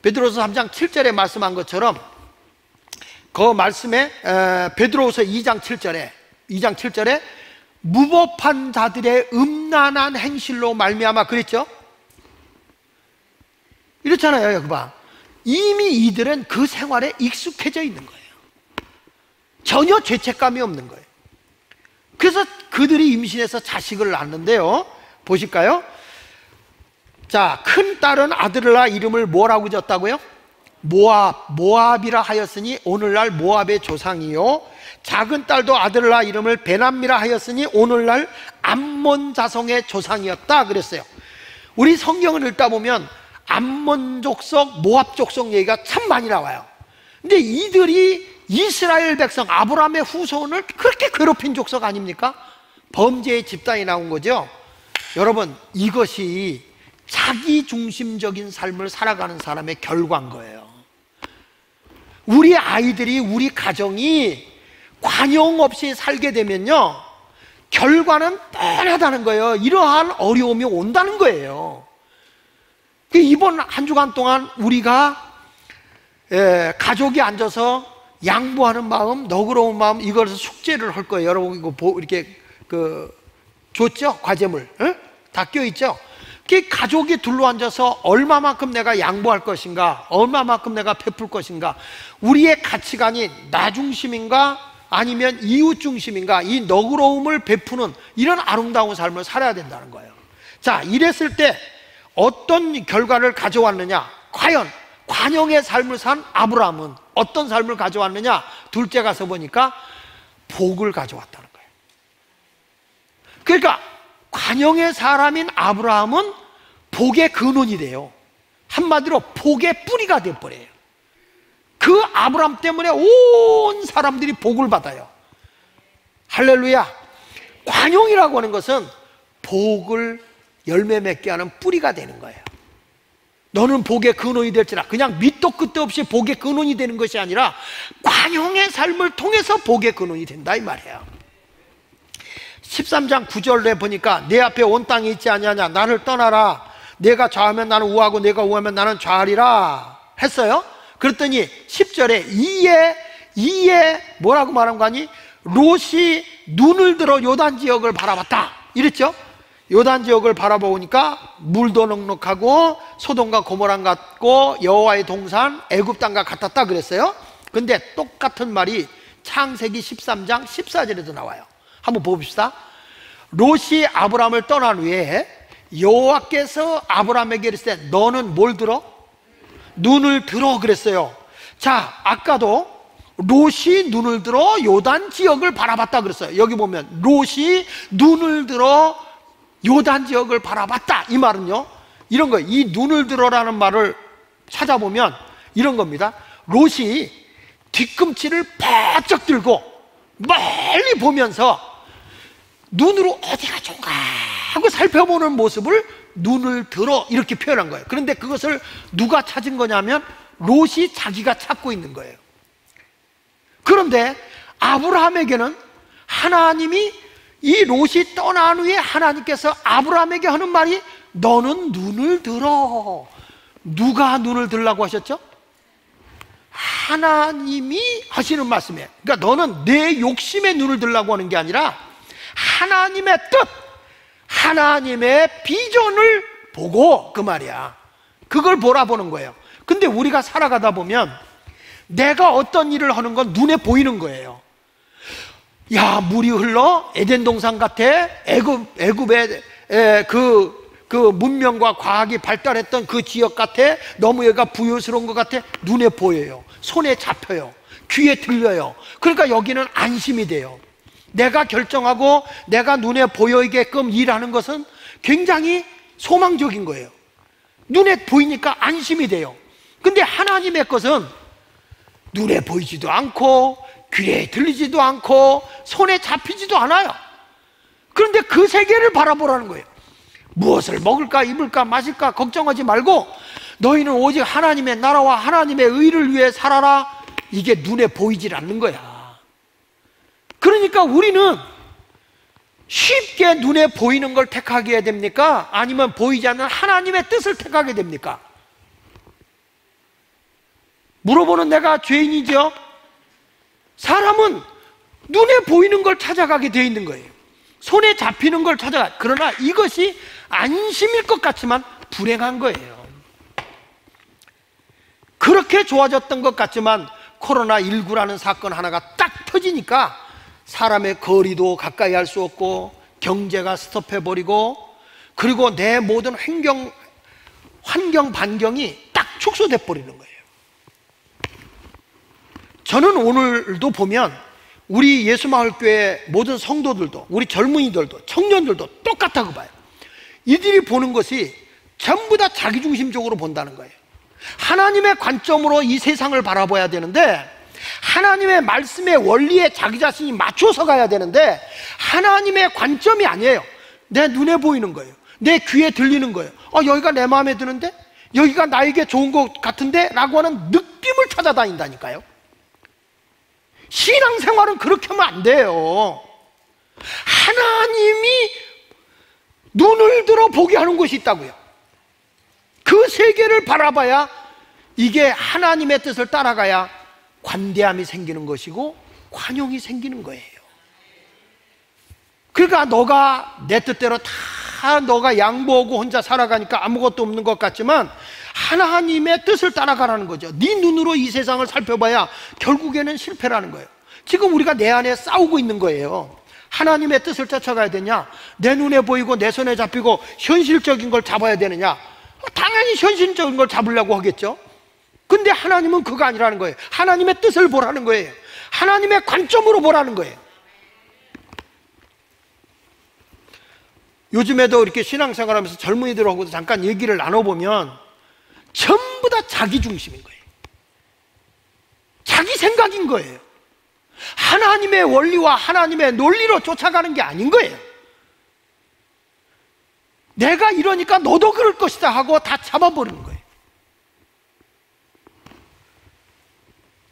S1: 베드로서 3장 7절에 말씀한 것처럼 그 말씀에 베드로서 2장 7절에 무법한 자들의 음란한 행실로 말미암아 그랬죠? 이렇잖아요. 여기 봐. 이미 이들은 그 생활에 익숙해져 있는 거예요. 전혀 죄책감이 없는 거예요. 그래서 그들이 임신해서 자식을 낳는데요. 보실까요? 자, 큰 딸은 아들을 낳아 이름을 뭐라고 졌다고요? 모압이라 하였으니 오늘날 모압의 조상이요. 작은 딸도 아들을 낳아 이름을 베남미라 하였으니 오늘날 암몬 자손의 조상이었다 그랬어요. 우리 성경을 읽다 보면 암몬 족속, 모압 족속 얘기가 참 많이 나와요. 근데 이들이 이스라엘 백성 아브라함의 후손을 그렇게 괴롭힌 족속 아닙니까? 범죄의 집단이 나온 거죠. 여러분, 이것이 자기중심적인 삶을 살아가는 사람의 결과인 거예요. 우리 아이들이, 우리 가정이 관용 없이 살게 되면요, 결과는 뻔하다는 거예요. 이러한 어려움이 온다는 거예요. 이번 한 주간 동안 우리가 가족이 앉아서 양보하는 마음, 너그러운 마음, 이걸 숙제를 할 거예요. 여러분 이거 이렇게 줬죠? 과제물 다 껴있죠? 가족이 둘러앉아서 얼마만큼 내가 양보할 것인가, 얼마만큼 내가 베풀 것인가, 우리의 가치관이 나 중심인가 아니면 이웃 중심인가, 이 너그러움을 베푸는 이런 아름다운 삶을 살아야 된다는 거예요. 자, 이랬을 때 어떤 결과를 가져왔느냐? 과연 관용의 삶을 산 아브라함은 어떤 삶을 가져왔느냐? 둘째 가서 보니까 복을 가져왔다는 거예요. 그러니까 관용의 사람인 아브라함은 복의 근원이 돼요. 한마디로 복의 뿌리가 되어버려요. 그 아브라함 때문에 온 사람들이 복을 받아요. 할렐루야. 관용이라고 하는 것은 복을 열매 맺게 하는 뿌리가 되는 거예요. 너는 복의 근원이 될지라. 그냥 밑도 끝도 없이 복의 근원이 되는 것이 아니라 관용의 삶을 통해서 복의 근원이 된다 이 말이에요. 13장 9절에 보니까 내 앞에 온 땅이 있지 아니하냐, 나를 떠나라. 내가 좌하면 나는 우하고 내가 우하면 나는 좌하리라 했어요. 그랬더니 10절에 이에 뭐라고 말한 거 아니? 롯이 눈을 들어 요단 지역을 바라봤다 이랬죠. 요단 지역을 바라보니까 물도 넉넉하고 소돔과 고모랑 같고 여호와의 동산 애굽 땅과 같았다 그랬어요. 근데 똑같은 말이 창세기 13장 14절에도 나와요. 한번 봅시다. 롯이 아브라함을 떠난 후에 여호와께서 아브라함에게 이르시되 너는 뭘 들어? 눈을 들어 그랬어요. 자, 아까도 롯이 눈을 들어 요단 지역을 바라봤다 그랬어요. 여기 보면 롯이 눈을 들어 요단 지역을 바라봤다 이 말은요, 이런 거예요. 이 눈을 들어라는 말을 찾아보면 이런 겁니다. 롯이 뒤꿈치를 바짝 들고 멀리 보면서 눈으로 어디가 좋은가 하고 살펴보는 모습을 눈을 들어 이렇게 표현한 거예요. 그런데 그것을 누가 찾은 거냐면 롯이 자기가 찾고 있는 거예요. 그런데 아브라함에게는 하나님이 이 롯이 떠난 후에 하나님께서 아브라함에게 하는 말이 너는 눈을 들어. 누가 눈을 들라고 하셨죠? 하나님이 하시는 말씀이에요. 그러니까 너는 내 욕심에 눈을 들라고 하는 게 아니라 하나님의 뜻, 하나님의 비전을 보고 그 말이야. 그걸 보라보는 거예요. 근데 우리가 살아가다 보면 내가 어떤 일을 하는 건 눈에 보이는 거예요. 야, 물이 흘러 에덴 동산 같아. 애굽의 그 문명과 과학이 발달했던 그 지역 같아. 너무 얘가 부유스러운 것 같아. 눈에 보여요. 손에 잡혀요. 귀에 들려요. 그러니까 여기는 안심이 돼요. 내가 결정하고 내가 눈에 보이게끔 일하는 것은 굉장히 소망적인 거예요. 눈에 보이니까 안심이 돼요. 근데 하나님의 것은 눈에 보이지도 않고 귀에 들리지도 않고 손에 잡히지도 않아요. 그런데 그 세계를 바라보라는 거예요. 무엇을 먹을까 입을까 마실까 걱정하지 말고 너희는 오직 하나님의 나라와 하나님의 의를 위해 살아라. 이게 눈에 보이질 않는 거야. 그러니까 우리는 쉽게 눈에 보이는 걸 택하게 됩니까? 아니면 보이지 않는 하나님의 뜻을 택하게 됩니까? 물어보는 내가 죄인이죠. 사람은 눈에 보이는 걸 찾아가게 돼 있는 거예요. 손에 잡히는 걸 찾아가. 그러나 이것이 안심일 것 같지만 불행한 거예요. 그렇게 좋아졌던 것 같지만 코로나19라는 사건 하나가 딱 터지니까 사람의 거리도 가까이 할 수 없고 경제가 스톱해버리고 그리고 내 모든 환경 반경이 딱 축소돼 버리는 거예요. 저는 오늘도 보면 우리 예수마을교회 모든 성도들도 우리 젊은이들도 청년들도 똑같다고 봐요. 이들이 보는 것이 전부 다 자기중심적으로 본다는 거예요. 하나님의 관점으로 이 세상을 바라봐야 되는데 하나님의 말씀의 원리에 자기 자신이 맞춰서 가야 되는데 하나님의 관점이 아니에요. 내 눈에 보이는 거예요. 내 귀에 들리는 거예요. 여기가 내 마음에 드는데? 여기가 나에게 좋은 것 같은데? 라고 하는 느낌을 찾아다닌다니까요. 신앙생활은 그렇게 하면 안 돼요. 하나님이 눈을 들어 보게 하는 것이 있다고요. 그 세계를 바라봐야 이게 하나님의 뜻을 따라가야 관대함이 생기는 것이고 관용이 생기는 거예요. 그러니까 너가 내 뜻대로 다 너가 양보하고 혼자 살아가니까 아무것도 없는 것 같지만 하나님의 뜻을 따라가라는 거죠. 네 눈으로 이 세상을 살펴봐야 결국에는 실패라는 거예요. 지금 우리가 내 안에 싸우고 있는 거예요. 하나님의 뜻을 쫓아가야 되냐, 내 눈에 보이고 내 손에 잡히고 현실적인 걸 잡아야 되느냐. 당연히 현실적인 걸 잡으려고 하겠죠. 근데 하나님은 그거 아니라는 거예요. 하나님의 뜻을 보라는 거예요. 하나님의 관점으로 보라는 거예요. 요즘에도 이렇게 신앙생활하면서 젊은이들하고도 잠깐 얘기를 나눠보면 전부 다 자기 중심인 거예요. 자기 생각인 거예요. 하나님의 원리와 하나님의 논리로 쫓아가는 게 아닌 거예요. 내가 이러니까 너도 그럴 것이다 하고 다 잡아버리는 거예요.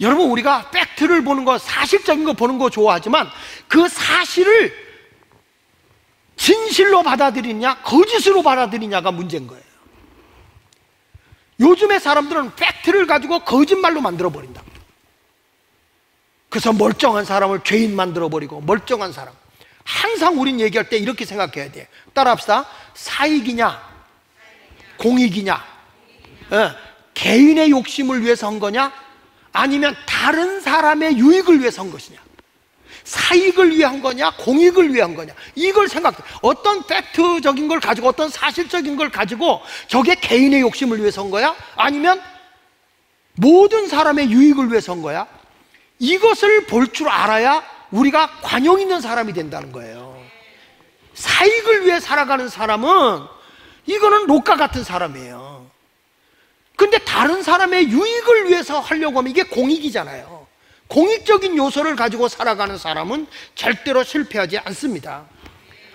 S1: 여러분, 우리가 팩트를 보는 거, 사실적인 거 보는 거 좋아하지만 그 사실을 진실로 받아들이냐 거짓으로 받아들이냐가 문제인 거예요. 요즘의 사람들은 팩트를 가지고 거짓말로 만들어버린다. 그래서 멀쩡한 사람을 죄인 만들어버리고, 멀쩡한 사람, 항상 우린 얘기할 때 이렇게 생각해야 돼. 따라합시다. 사익이냐 공익이냐, 개인의 욕심을 위해서 한 거냐 아니면 다른 사람의 유익을 위해서 한 것이냐, 사익을 위한 거냐 공익을 위한 거냐, 이걸 생각해. 어떤 팩트적인 걸 가지고, 어떤 사실적인 걸 가지고 저게 개인의 욕심을 위해서 한 거야 아니면 모든 사람의 유익을 위해서 한 거야. 이것을 볼 줄 알아야 우리가 관용 있는 사람이 된다는 거예요. 사익을 위해 살아가는 사람은 이거는 녹과 같은 사람이에요. 근데 다른 사람의 유익을 위해서 하려고 하면 이게 공익이잖아요. 공익적인 요소를 가지고 살아가는 사람은 절대로 실패하지 않습니다.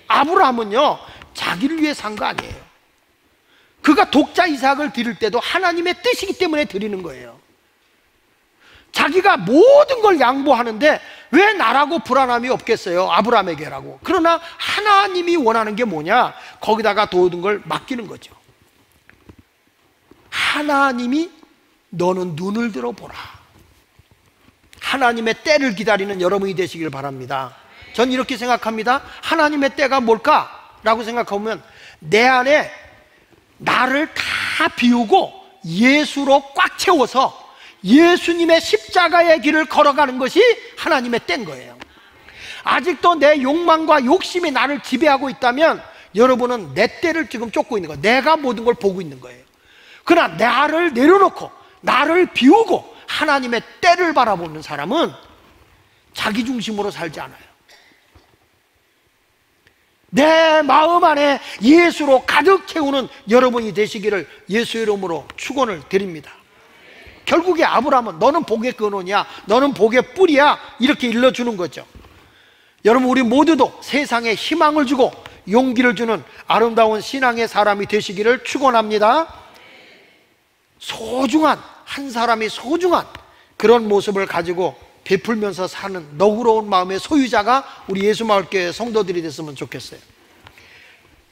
S1: 아브라함은요, 자기를 위해 산 거 아니에요. 그가 독자 이삭을 드릴 때도 하나님의 뜻이기 때문에 드리는 거예요. 자기가 모든 걸 양보하는데 왜 나라고 불안함이 없겠어요? 아브라함에게라고. 그러나 하나님이 원하는 게 뭐냐? 거기다가 모든 걸 맡기는 거죠. 하나님이 너는 눈을 들어보라. 하나님의 때를 기다리는 여러분이 되시길 바랍니다. 전 이렇게 생각합니다. 하나님의 때가 뭘까? 라고 생각하면 내 안에 나를 다 비우고 예수로 꽉 채워서 예수님의 십자가의 길을 걸어가는 것이 하나님의 때인 거예요. 아직도 내 욕망과 욕심이 나를 지배하고 있다면 여러분은 내 때를 지금 쫓고 있는 거예요. 내가 모든 걸 보고 있는 거예요. 그러나 나를 내려놓고 나를 비우고 하나님의 때를 바라보는 사람은 자기 중심으로 살지 않아요. 내 마음 안에 예수로 가득 채우는 여러분이 되시기를 예수의 이름으로 축원을 드립니다. 결국에 아브라함은 너는 복의 근원이야, 너는 복의 뿌리야, 이렇게 일러주는 거죠. 여러분, 우리 모두도 세상에 희망을 주고 용기를 주는 아름다운 신앙의 사람이 되시기를 축원합니다. 소중한, 한 사람이 소중한 그런 모습을 가지고 베풀면서 사는 너그러운 마음의 소유자가 우리 예수마을교회 성도들이 됐으면 좋겠어요.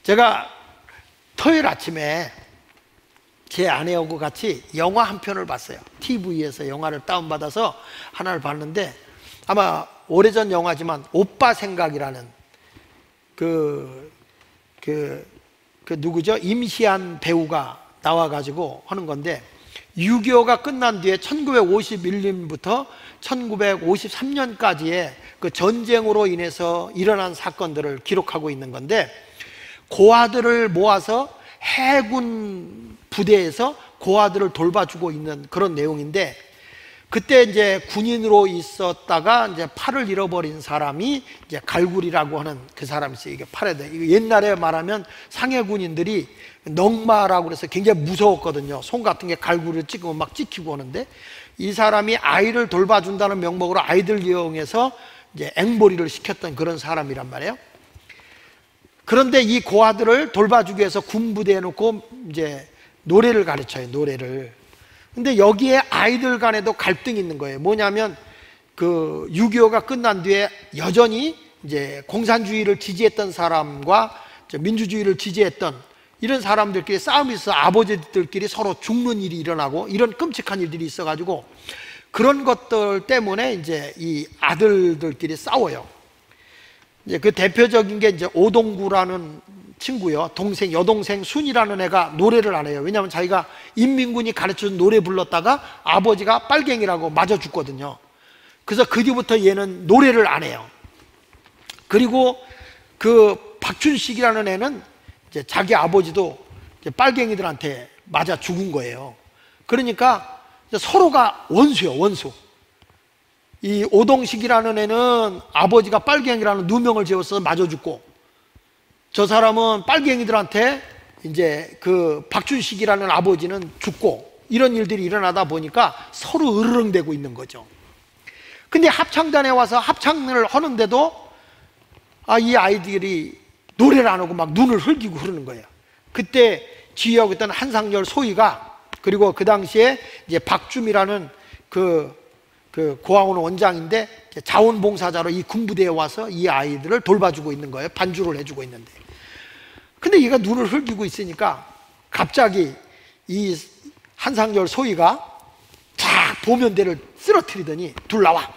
S1: 제가 토요일 아침에 제 아내하고 같이 영화 한 편을 봤어요. TV에서 영화를 다운받아서 하나를 봤는데, 아마 오래전 영화지만 오빠 생각이라는 누구죠? 임시한 배우가 나와가지고 하는 건데, 6.25가 끝난 뒤에 1951년부터 1953년까지의 그 전쟁으로 인해서 일어난 사건들을 기록하고 있는 건데, 고아들을 모아서 해군 부대에서 고아들을 돌봐주고 있는 그런 내용인데, 그때 이제 군인으로 있었다가 이제 팔을 잃어버린 사람이 이제 갈굴이라고 하는 그 사람이 있어요. 이게 팔에 이거 옛날에 말하면 상해 군인들이 넝마라고 그래서 굉장히 무서웠거든요. 손 같은 게 갈굴을 찍으면 막 찍히고 하는데, 이 사람이 아이를 돌봐준다는 명목으로 아이들 이용해서 이제 앵벌이를 시켰던 그런 사람이란 말이에요. 그런데 이 고아들을 돌봐주기 위해서 군부대에 놓고 이제 노래를 가르쳐요, 노래를. 근데 여기에 아이들 간에도 갈등이 있는 거예요. 뭐냐면 그 6.25가 끝난 뒤에 여전히 이제 공산주의를 지지했던 사람과 민주주의를 지지했던 이런 사람들끼리 싸움이 있어 아버지들끼리 서로 죽는 일이 일어나고 이런 끔찍한 일들이 있어가지고 그런 것들 때문에 이제 이 아들들끼리 싸워요. 이제 그 대표적인 게 이제 오동구라는 친구요, 동생, 여동생 순이라는 애가 노래를 안 해요. 왜냐하면 자기가 인민군이 가르쳐준 노래 불렀다가 아버지가 빨갱이라고 맞아 죽거든요. 그래서 그 뒤부터 얘는 노래를 안 해요. 그리고 그 박춘식이라는 애는 이제 자기 아버지도 이제 빨갱이들한테 맞아 죽은 거예요. 그러니까 이제 서로가 원수요, 원수. 이 오동식이라는 애는 아버지가 빨갱이라는 누명을 지어서 맞아 죽고, 저 사람은 빨갱이들한테 이제 그 박춘식이라는 아버지는 죽고, 이런 일들이 일어나다 보니까 서로 으르렁대고 있는 거죠. 근데 합창단에 와서 합창을 하는데도 이 아이들이 노래를 안 하고 막 눈을 흘기고 그러는 거예요. 그때 지휘하고 있던 한상열 소위가, 그리고 그 당시에 이제 박줌이라는 그 고아원 원장인데 자원봉사자로 이 군부대에 와서 이 아이들을 돌봐주고 있는 거예요. 반주를 해주고 있는데, 근데 얘가 눈을 흘기고 있으니까 갑자기 이 한상열 소위가 쫙 보면대를 쓰러뜨리더니 둘 나와,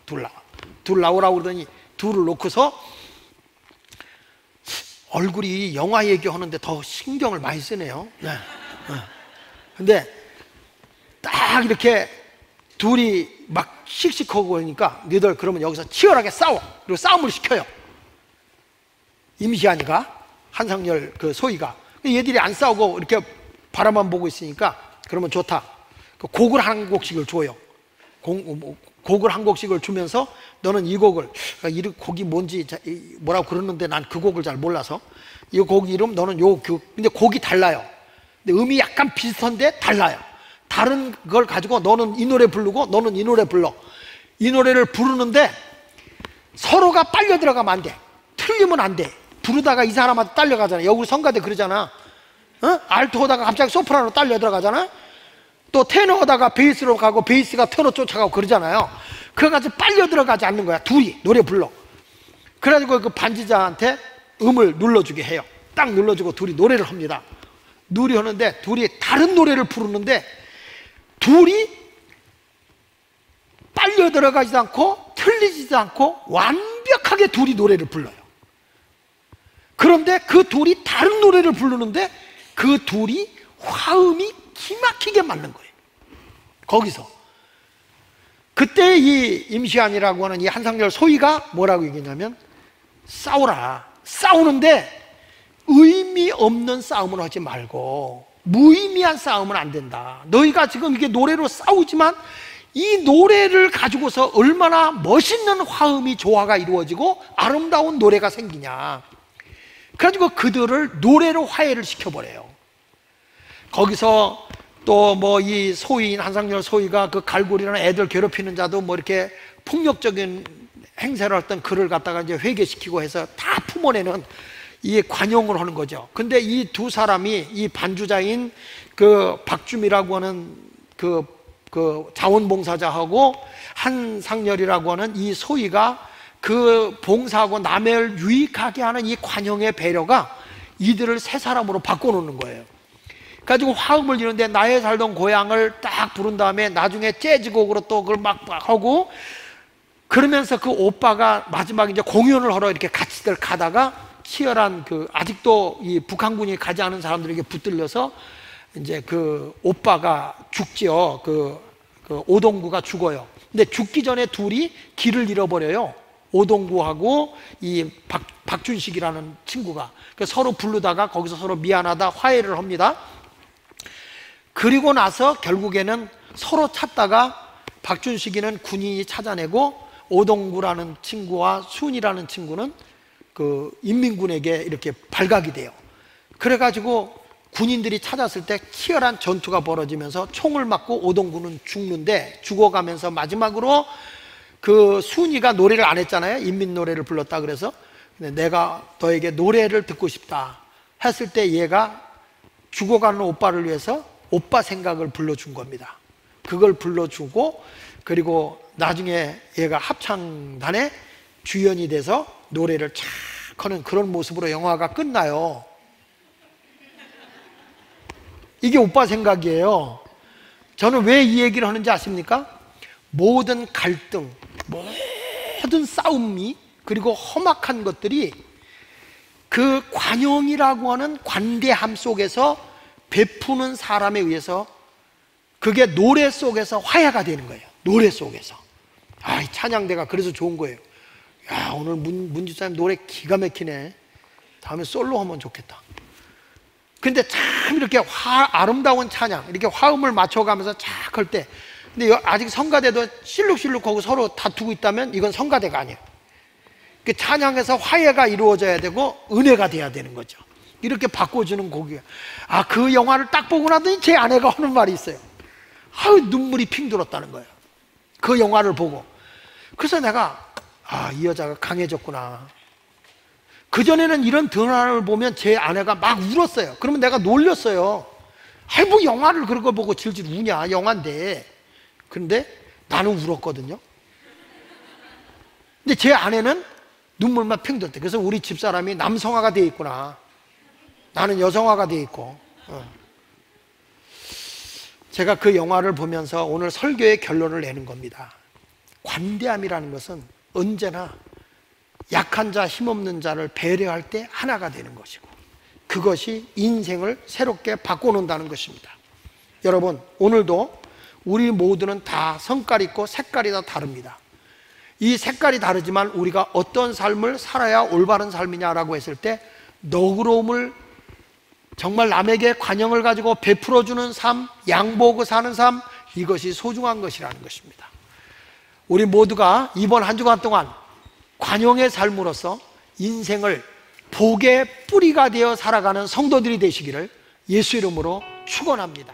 S1: 둘 나오라고 그러더니 둘을 놓고서 얼굴이 영화 얘기하는데 더 신경을 많이 쓰네요. 네. 근데 딱 이렇게 둘이 막 씩씩하고 그러니까 너희들 그러면 여기서 치열하게 싸워. 그리고 싸움을 시켜요. 임시한이가, 한상열 그 소희가. 얘들이 안 싸우고 이렇게 바라만 보고 있으니까 그러면 좋다. 곡을 한 곡씩을 줘요. 곡을 한 곡씩을 주면서 너는 이 곡을, 이 곡이 뭔지 뭐라고 그러는데 난 그 곡을 잘 몰라서, 이 곡 이름 너는 근데 곡이 달라요. 근데 음이 약간 비슷한데 달라요. 다른 걸 가지고 너는 이 노래 부르고 너는 이 노래 불러. 이 노래를 부르는데 서로가 빨려 들어가면 안 돼. 틀리면 안 돼. 부르다가 이 사람한테 딸려가잖아. 여기 성가대 그러잖아. 알토 하다가 갑자기 소프라노 딸려 들어가잖아. 또 테너 하다가 베이스로 가고 베이스가 테너 쫓아가고 그러잖아요. 그래가지고 빨려 들어가지 않는 거야. 둘이 노래 불러. 그래가지고 그 반지자한테 음을 눌러주게 해요. 딱 눌러주고 둘이 노래를 합니다. 둘이 하는데 둘이 다른 노래를 부르는데 둘이 빨려 들어가지도 않고 틀리지도 않고 완벽하게 둘이 노래를 불러요. 그런데 그 둘이 다른 노래를 부르는데 그 둘이 화음이 기막히게 맞는 거예요. 거기서 그때 이 임시완이라고 하는 이 한상열 소위가 뭐라고 얘기했냐면, 싸우라. 싸우는데 의미 없는 싸움을 하지 말고 무의미한 싸움은 안 된다. 너희가 지금 이게 노래로 싸우지만 이 노래를 가지고서 얼마나 멋있는 화음이 조화가 이루어지고 아름다운 노래가 생기냐. 그래가지고 그들을 노래로 화해를 시켜버려요. 거기서 또 뭐 이 소위인 한상열 소위가 그 갈고리라는 애들 괴롭히는 자도 뭐 이렇게 폭력적인 행세를 했던 그를 갖다가 이제 회개시키고 해서 다 품어내는 이 관용을 하는 거죠. 근데 이 두 사람이 이 반주자인 그 박주미라고 하는 그 자원봉사자하고 한상열이라고 하는 이 소위가 그 봉사하고 남을 유익하게 하는 이 관용의 배려가 이들을 세 사람으로 바꿔놓는 거예요. 가지고 화음을 이루는데 나의 살던 고향을 딱 부른 다음에 나중에 재즈곡으로 또 그걸 막 하고, 그러면서 그 오빠가 마지막에 이제 공연을 하러 이렇게 같이들 가다가 치열한 그 아직도 이 북한군이 가지 않은 사람들에게 붙들려서 이제 그 오빠가 죽지요. 그 오동구가 죽어요. 근데 죽기 전에 둘이 길을 잃어버려요. 오동구하고 이 박준식이라는 친구가. 그래서 서로 부르다가 거기서 서로 미안하다 화해를 합니다. 그리고 나서 결국에는 서로 찾다가 박준식이는 군인이 찾아내고 오동구라는 친구와 순이라는 친구는 그 인민군에게 이렇게 발각이 돼요. 그래가지고 군인들이 찾았을 때 치열한 전투가 벌어지면서 총을 맞고 오동구는 죽는데, 죽어가면서 마지막으로 그 순이가 노래를 안 했잖아요. 인민 노래를 불렀다 그래서. 내가 너에게 노래를 듣고 싶다 했을 때 얘가 죽어가는 오빠를 위해서 오빠 생각을 불러준 겁니다. 그걸 불러주고, 그리고 나중에 얘가 합창단의 주연이 돼서 노래를 착 하는 그런 모습으로 영화가 끝나요. 이게 오빠 생각이에요. 저는 왜 이 얘기를 하는지 아십니까? 모든 갈등, 모든 싸움이, 그리고 험악한 것들이 그 관용이라고 하는 관대함 속에서 베푸는 사람에 의해서 그게 노래 속에서 화해가 되는 거예요. 노래 속에서. 이 찬양대가 그래서 좋은 거예요. 야, 오늘 문집사님 노래 기가 막히네. 다음에 솔로 하면 좋겠다. 근데 참 이렇게 아름다운 찬양, 이렇게 화음을 맞춰가면서 착 할 때, 근데 아직 성가대도 실룩실룩하고 서로 다투고 있다면 이건 성가대가 아니에요. 그 찬양에서 화해가 이루어져야 되고 은혜가 돼야 되는 거죠. 이렇게 바꿔주는 곡이에요. 그 영화를 딱 보고 나더니 제 아내가 하는 말이 있어요. 눈물이 핑 돌았다는 거예요. 그 영화를 보고. 그래서 내가 이 여자가 강해졌구나. 그전에는 이런 드라마를 보면 제 아내가 막 울었어요. 그러면 내가 놀렸어요. 뭐 영화를 그런 거 보고 질질 우냐, 영화인데. 근데 나는 울었거든요. 근데 제 아내는 눈물만 핑 돌대. 그래서 우리 집사람이 남성화가 돼 있구나, 나는 여성화가 돼 있고. 제가 그 영화를 보면서 오늘 설교의 결론을 내는 겁니다. 관대함이라는 것은 언제나 약한 자, 힘없는 자를 배려할 때 하나가 되는 것이고, 그것이 인생을 새롭게 바꿔놓는다는 것입니다. 여러분, 오늘도 우리 모두는 다 성깔 있고 색깔이 다 다릅니다. 이 색깔이 다르지만 우리가 어떤 삶을 살아야 올바른 삶이냐라고 했을 때, 너그러움을, 정말 남에게 관용을 가지고 베풀어주는 삶, 양보하고 사는 삶, 이것이 소중한 것이라는 것입니다. 우리 모두가 이번 한 주간 동안 관용의 삶으로서 인생을 복의 뿌리가 되어 살아가는 성도들이 되시기를 예수 이름으로 축원합니다.